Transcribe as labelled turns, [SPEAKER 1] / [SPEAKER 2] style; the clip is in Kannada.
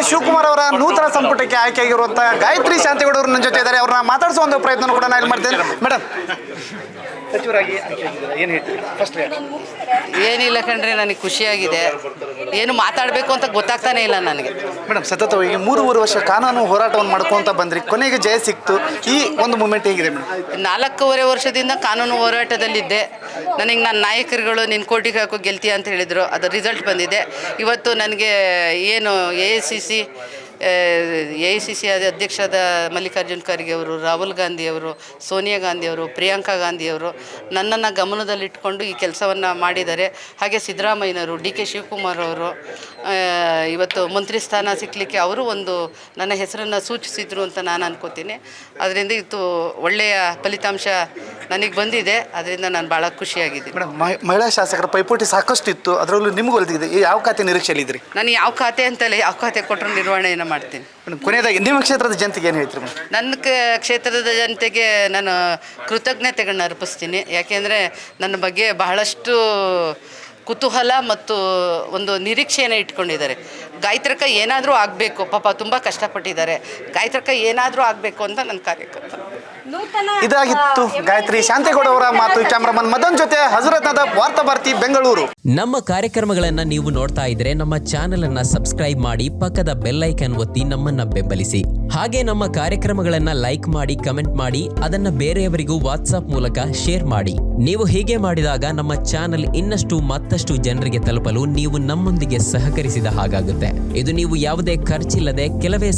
[SPEAKER 1] ಶಿವಕುಮಾರ್ ಅವರ ನೂತನ ಸಂಪುಟಕ್ಕೆ ಆಯ್ಕೆಯಾಗಿರುವಂತಹ ಗಾಯತ್ರಿ ಶಾಂತೇಗೌಡ ಅವರು ನನ್ನ ಜೊತೆ ಇದ್ದಾರೆ. ಅವ್ರನ್ನ ಮಾತಾಡಿಸುವ ಒಂದು ಪ್ರಯತ್ನ ಕೂಡ ನಾನು ಮಾಡ್ತೇನೆ. ಮೇಡಮ್, ಸಚಿವರಾಗಿ ಆಯ್ಕೆಯಾಗಿದ್ದಾರೆ, ಏನು ಹೇಳ್ತೀರಿ? ಫಸ್ಟ್
[SPEAKER 2] ಏನಿಲ್ಲ ಕಣ್ರಿ, ನನಗೆ ಖುಷಿಯಾಗಿದೆ. ಏನು ಮಾತಾಡಬೇಕು ಅಂತ ಗೊತ್ತಾಗ್ತಾನೆ ಇಲ್ಲ ನನಗೆ.
[SPEAKER 1] ಮೇಡಮ್, ಸತತವಾಗಿ 3 ವರ್ಷ ಕಾನೂನು ಹೋರಾಟವನ್ನು ಮಾಡ್ಕೊಂತ ಬಂದ್ರಿ, ಕೊನೆಗೆ ಜಯ ಸಿಕ್ತು. ಈ ಒಂದು ಮೂಮೆಂಟ್ ಹೇಗಿದೆ ಮೇಡಮ್?
[SPEAKER 2] 4.5 ವರ್ಷದಿಂದ ಕಾನೂನು ಹೋರಾಟದಲ್ಲಿದ್ದೆ. ನನಗೆ ನನ್ನ ನಾಯಕರುಗಳು ನಿನ್ನ ಕೋರ್ಟಿಗೆ ಹಾಕೋ ಗೆಲ್ತೀಯ ಅಂತ ಹೇಳಿದರು. ಅದು ರಿಸಲ್ಟ್ ಬಂದಿದೆ. ಇವತ್ತು ನನಗೆ ಏನು AICC ಅಧ್ಯಕ್ಷರಾದ ಮಲ್ಲಿಕಾರ್ಜುನ್ ಖರ್ಗೆ ಅವರು, ರಾಹುಲ್ ಗಾಂಧಿಯವರು, ಸೋನಿಯಾ ಗಾಂಧಿಯವರು, ಪ್ರಿಯಾಂಕಾ ಗಾಂಧಿಯವರು ನನ್ನನ್ನು ಗಮನದಲ್ಲಿಟ್ಕೊಂಡು ಈ ಕೆಲಸವನ್ನು ಮಾಡಿದ್ದಾರೆ. ಹಾಗೆ ಸಿದ್ದರಾಮಯ್ಯನವರು, DK ಶಿವಕುಮಾರ್ ಅವರು ಇವತ್ತು ಮಂತ್ರಿ ಸ್ಥಾನ ಸಿಕ್ಕಲಿಕ್ಕೆ ಅವರು ಒಂದು ನನ್ನ ಹೆಸರನ್ನು ಸೂಚಿಸಿದರು ಅಂತ ನಾನು ಅನ್ಕೋತೀನಿ. ಅದರಿಂದ ಇದು ಒಳ್ಳೆಯ ಫಲಿತಾಂಶ ನನಗೆ ಬಂದಿದೆ. ಅದರಿಂದ ನಾನು ಭಾಳ ಖುಷಿಯಾಗಿದ್ದೀನಿ.
[SPEAKER 1] ಮೇಡಮ್, ಮಹಿಳಾ ಶಾಸಕರ ಪೈಪೋಟಿ ಸಾಕಷ್ಟು ಇತ್ತು, ಅದರಲ್ಲೂ ನಿಮಗೂ ಒಲಿದಿದೆ. ಯಾವ ಖಾತೆ ನಿರೀಕ್ಷೆಯಲ್ಲಿದ್ರಿ?
[SPEAKER 2] ನಾನು ಯಾವ ಖಾತೆ ಅಂತಲೇ ಯಾವ ಖಾತೆ ಕೊಟ್ಟರು ನಿರ್ವಹಣೆಯನ್ನು ಮಾಡ್ತೀನಿ.
[SPEAKER 1] ಮೇಡಮ್, ಕೊನೆಯದಾಗಿ ನಿಮ್ಮ ಕ್ಷೇತ್ರದ ಜನತೆಗೆ ಏನು ಹೇಳ್ತೀರಿ ಮೇಡಮ್?
[SPEAKER 2] ನನ್ನ ಕ್ಷೇತ್ರದ ಜನತೆಗೆ ನಾನು ಕೃತಜ್ಞತೆಗಳನ್ನ ಅರ್ಪಿಸ್ತೀನಿ. ಯಾಕೆಂದರೆ ನನ್ನ ಬಗ್ಗೆ ಬಹಳಷ್ಟು ಕುತೂಹಲ ಮತ್ತು ಒಂದು ನಿರೀಕ್ಷೆಯನ್ನು ಇಟ್ಕೊಂಡಿದ್ದಾರೆ. ಗಾಯತ್ರಕ್ಕ ಏನಾದರೂ ಆಗಬೇಕು, ಪಾಪ ತುಂಬ ಕಷ್ಟಪಟ್ಟಿದ್ದಾರೆ. ಗಾಯತ್ರಕ್ಕ ಏನಾದರೂ ಆಗಬೇಕು ಅಂತ ನನ್ನ ಕಾರ್ಯಕರ್ತ.
[SPEAKER 1] ಇದಾಗಿತ್ತು ಗಾಯತ್ರಿ ಶಾಂತೇಗೌಡ ಅವರ ಮಾತು. ಕ್ಯಾಮ್ರಾಮನ್ ಮದನ್ ಜೊತೆ ಹಜರತ್ನಾದ ವಾರ್ತಾಭಾರತಿ, ಬೆಂಗಳೂರು.
[SPEAKER 3] ನಮ್ಮ ಕಾರ್ಯಕ್ರಮಗಳನ್ನ ನೀವು ನೋಡ್ತಾ ಇದ್ರೆ ನಮ್ಮ ಚಾನೆಲ್ ಅನ್ನ ಸಬ್ಸ್ಕ್ರೈಬ್ ಮಾಡಿ, ಪಕ್ಕದ ಬೆಲ್ ಐಕನ್ ಒತ್ತಿ ನಮ್ಮನ್ನ ಬೆಂಬಲಿಸಿ. ಹಾಗೆ ನಮ್ಮ ಕಾರ್ಯಕ್ರಮಗಳನ್ನ ಲೈಕ್ ಮಾಡಿ, ಕಮೆಂಟ್ ಮಾಡಿ, ಅದನ್ನ ಬೇರೆಯವರಿಗೂ ವಾಟ್ಸ್ಆಪ್ ಮೂಲಕ ಶೇರ್ ಮಾಡಿ. ನೀವು ಹೀಗೆ ಮಾಡಿದಾಗ ನಮ್ಮ ಚಾನೆಲ್ ಇನ್ನಷ್ಟು ಮತ್ತಷ್ಟು ಜನರಿಗೆ ತಲುಪಲು ನೀವು ನಮ್ಮೊಂದಿಗೆ ಸಹಕರಿಸಿದ ಹಾಗಾಗುತ್ತೆ. ಇದು ನೀವು ಯಾವುದೇ ಖರ್ಚಿಲ್ಲದೆ ಕೆಲವೇ